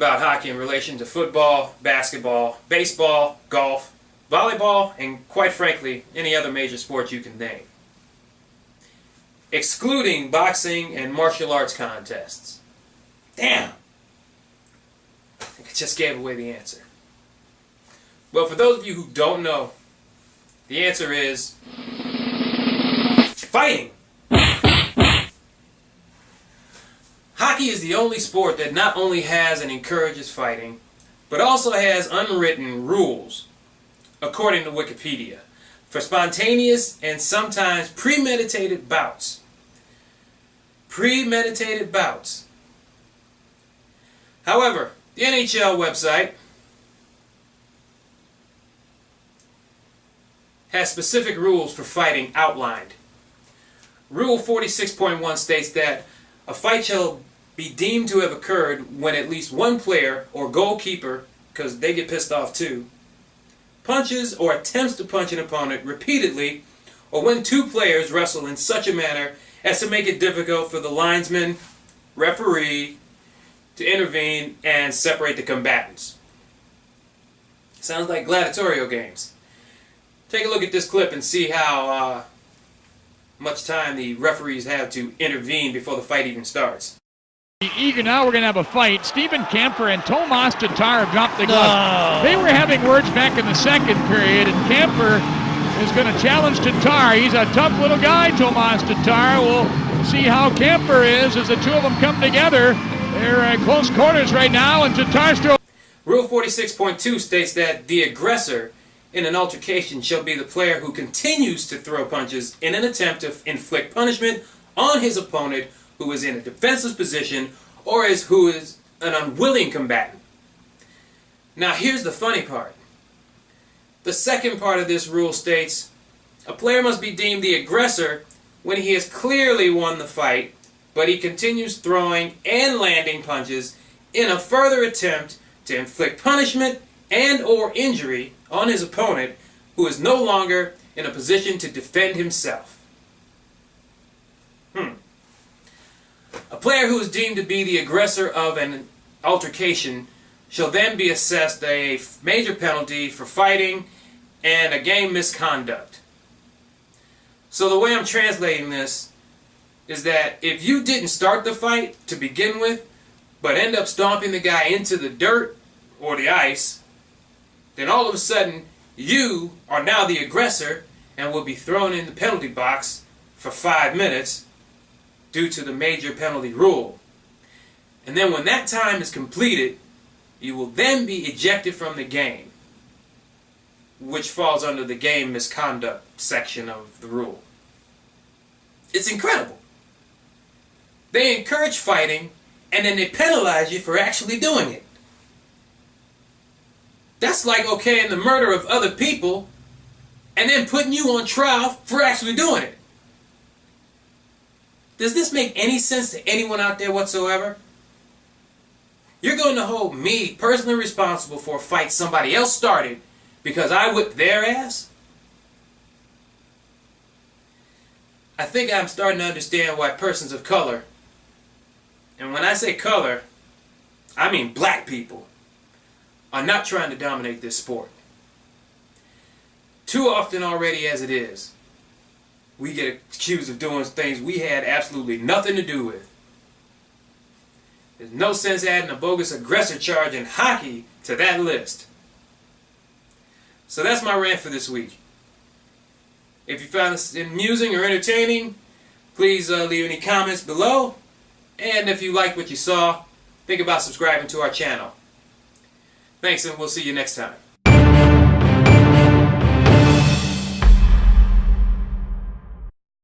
about hockey in relation to football, basketball, baseball, golf, volleyball, and quite frankly, any other major sport you can name. Excluding boxing and martial arts contests. Damn! I think I just gave away the answer. Well, for those of you who don't know, the answer is fighting. Hockey is the only sport that not only has and encourages fighting, but also has unwritten rules, according to Wikipedia, for spontaneous and sometimes premeditated bouts. Premeditated bouts. However, the NHL website has specific rules for fighting outlined. Rule 46.1 states that a fight shall be deemed to have occurred when at least one player or goalkeeper, because they get pissed off too, punches or attempts to punch an opponent repeatedly, or when two players wrestle in such a manner as to make it difficult for the linesman, referee, to intervene and separate the combatants. Sounds like gladiatorial games. Take a look at this clip and see how much time the referees have to intervene before the fight even starts. Eager now, we're going to have a fight. Stephen Camper and Tomas Tatar have dropped the glove. They were having words back in the second period, and Camper is going to challenge Tatar. He's a tough little guy, Tomas Tatar. We'll see how Camper is as the two of them come together. They're at close quarters right now, and Tatar's still... Rule 46.2 states that the aggressor in an altercation shall be the player who continues to throw punches in an attempt to inflict punishment on his opponent who is in a defenseless position or who is an unwilling combatant. Now here's the funny part. The second part of this rule states a player must be deemed the aggressor when he has clearly won the fight, but he continues throwing and landing punches in a further attempt to inflict punishment and or injury on his opponent who is no longer in a position to defend himself. A player who is deemed to be the aggressor of an altercation shall then be assessed a major penalty for fighting and a game misconduct. So the way I'm translating this is that if you didn't start the fight to begin with, but end up stomping the guy into the dirt or the ice, then all of a sudden you are now the aggressor and will be thrown in the penalty box for 5 minutes due to the major penalty rule. And then when that time is completed, you will then be ejected from the game, which falls under the game misconduct section of the rule. It's incredible. They encourage fighting and then they penalize you for actually doing it. That's like okaying the murder of other people and then putting you on trial for actually doing it. Does this make any sense to anyone out there whatsoever? You're going to hold me personally responsible for a fight somebody else started because I whipped their ass? I think I'm starting to understand why persons of color, and when I say color, I mean black people, are not trying to dominate this sport. Too often already as it is, we get accused of doing things we had absolutely nothing to do with. There's no sense adding a bogus aggressor charge in hockey to that list. So that's my rant for this week. If you found this amusing or entertaining, please leave any comments below. And if you liked what you saw, think about subscribing to our channel. Thanks, and we'll see you next time.